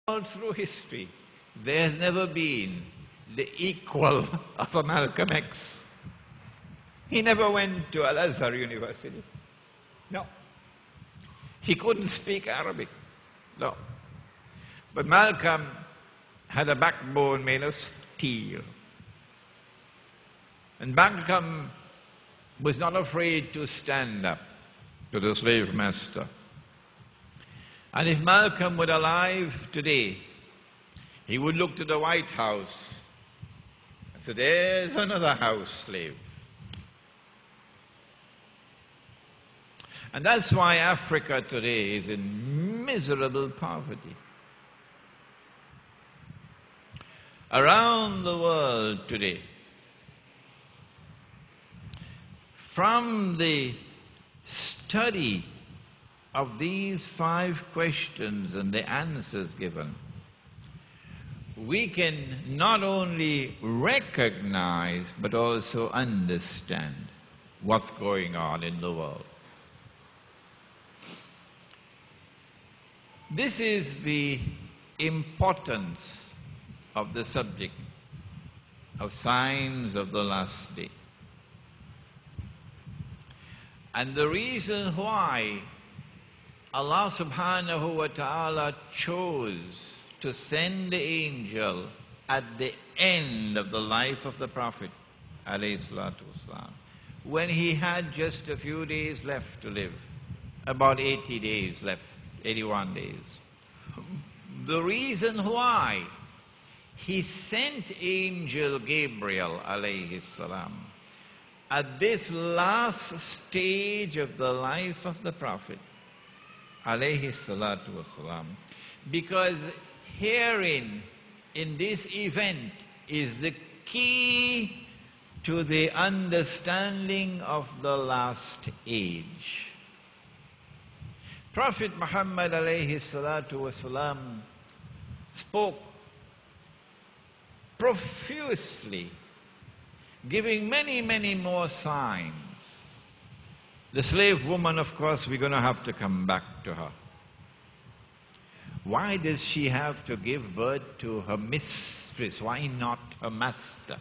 All through history, there has never been the equal of a Malcolm X. He never went to Al-Azhar University. No. He couldn't speak Arabic. No. But Malcolm had a backbone made of steel. And Malcolm was not afraid to stand up to the slave master. And if Malcolm were alive today, he would look to the White House and say, there's another house slave. And that's why Africa today is in miserable poverty. Around the world today, from the study of these 5 questions and the answers given, we can not only recognize but also understand what's going on in the world. This is the importance of the subject of signs of the last day. And the reason why Allah subhanahu wa ta'ala chose to send the angel at the end of the life of the Prophet alayhi salatu wasalam, when he had just a few days left to live, about 80 days left, 81 days. The reason why he sent angel Gabriel alayhi salam at this last stage of the life of the Prophet alayhi salatu wasalam, because herein, in this event, is the key to the understanding of the last age. Prophet Muhammad alayhi salatu wasalam spoke profusely, giving many, many more signs. The slave woman, of course, we're going to have to come back to her. Why does she have to give birth to her mistress? Why not her master?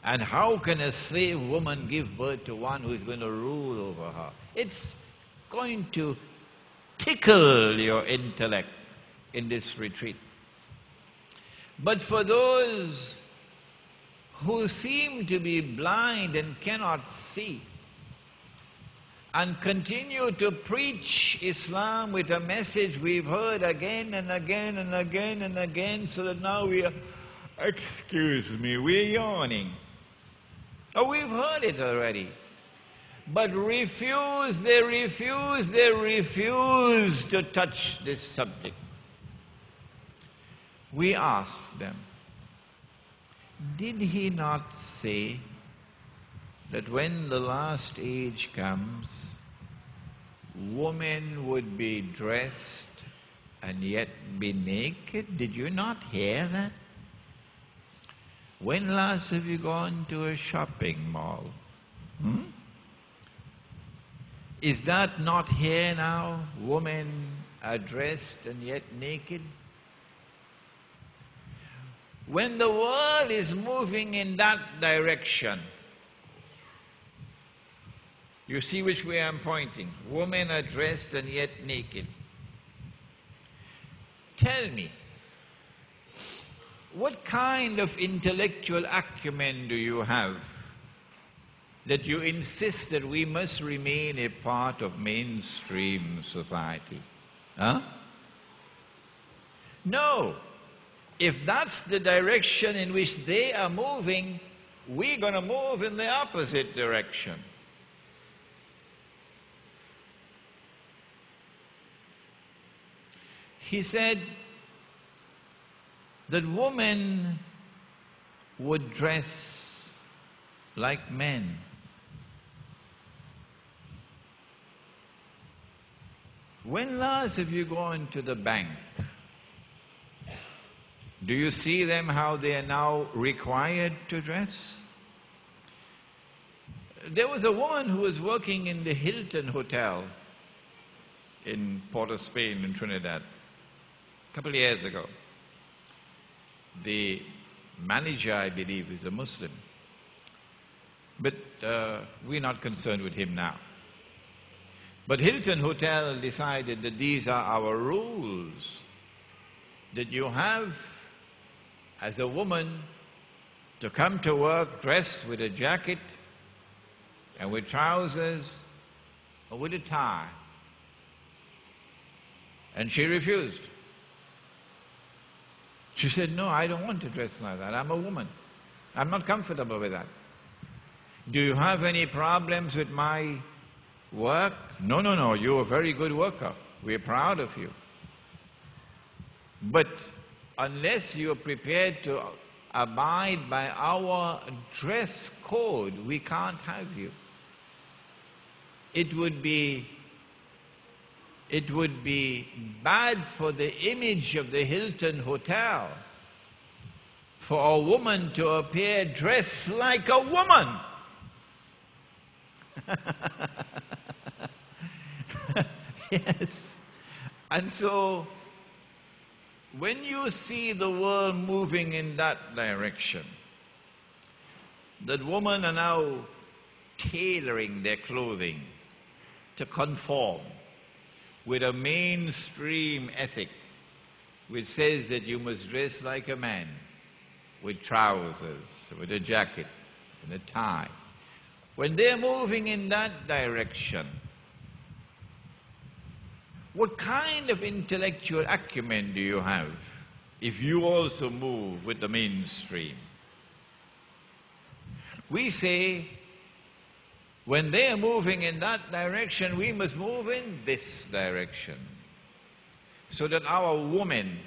And how can a slave woman give birth to one who is going to rule over her? It's going to tickle your intellect in this retreat. But for those who seem to be blind and cannot see, and continue to preach Islam with a message we've heard again and again and again and again, so that now we are, excuse me, we're yawning. Oh, we've heard it already. But they refuse to touch this subject. We ask them, did he not say that when the last age comes, women would be dressed and yet be naked? Did you not hear that? When last have you gone to a shopping mall? Is that not here now? Women are dressed and yet naked? When the world is moving in that direction, you see which way I'm pointing. Women are dressed and yet naked. Tell me, what kind of intellectual acumen do you have that you insist that we must remain a part of mainstream society? Huh? No. If that's the direction in which they are moving, we're going to move in the opposite direction. He said that women would dress like men. When last have you gone to the bank? Do you see them how they are now required to dress? There was a woman who was working in the Hilton Hotel in Port of Spain in Trinidad. couple of years ago. The manager, I believe, is a Muslim. But we're not concerned with him now. But Hilton Hotel decided that these are our rules, that you have, as a woman, to come to work dressed with a jacket and with trousers or with a tie. And she refused. She said, no, I don't want to dress like that. I'm a woman. I'm not comfortable with that. Do you have any problems with my work? No, no, no, you're a very good worker. We're proud of you. But unless you're prepared to abide by our dress code, we can't have you. It would be bad for the image of the Hilton Hotel for a woman to appear dressed like a woman. Yes. And so, when you see the world moving in that direction, that women are now tailoring their clothing to conform with a mainstream ethic which says that you must dress like a man, with trousers, with a jacket, and a tie. When they're moving in that direction, what kind of intellectual acumen do you have if you also move with the mainstream? We say, when they are moving in that direction, we must move in this direction, so that our women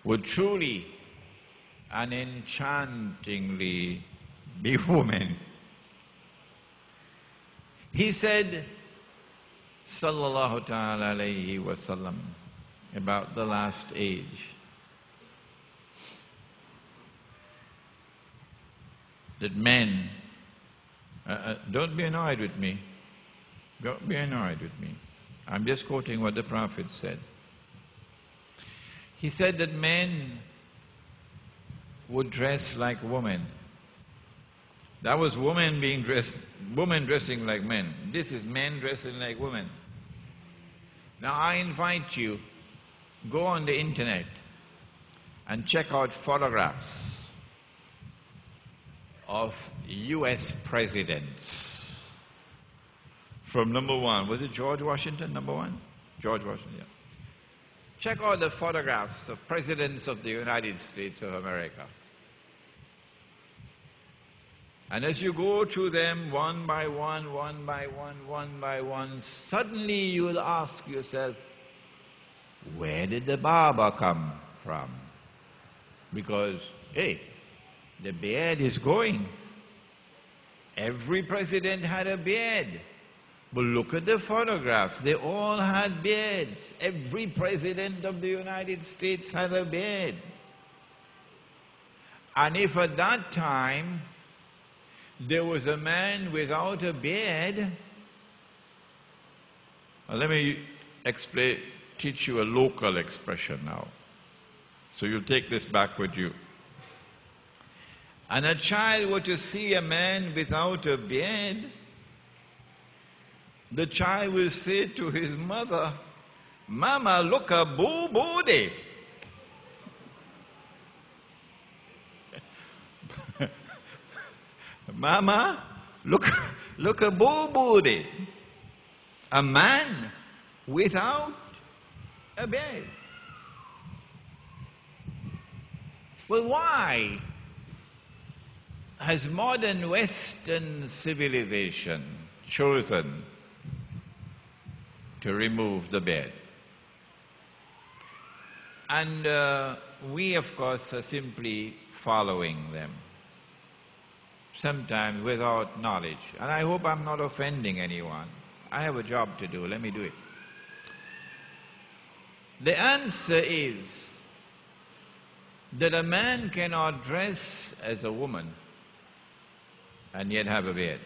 would truly and enchantingly be women. He said, sallallahu ta'ala alayhi wa sallam, about the last age, that men, don't be annoyed with me. Don't be annoyed with me. I'm just quoting what the Prophet said. He said that men would dress like women. That was women dressing like men. This is men dressing like women. Now I invite you, go on the internet and check out photographs of US presidents. From number one, was it George Washington, number one? George Washington, yeah. Check out the photographs of presidents of the United States of America. And as you go through them one by one, one by one, one by one, suddenly you will ask yourself, where did the barber come from? Because, hey, the beard is going. Every president had a beard. But look at the photographs. They all had beards. Every president of the United States had a beard. And if at that time there was a man without a beard, let me teach you a local expression now. So you'll take this back with you. And a child were to see a man without a beard, the child will say to his mother, Mama, look a boo-booty. Mama, look a boo-booty. A man without a beard. Well, why has modern Western civilization chosen to remove the beard? And we, of course, are simply following them, sometimes without knowledge. And I hope I'm not offending anyone. I have a job to do. Let me do it. The answer is that a man cannot dress as a woman and yet have a beard.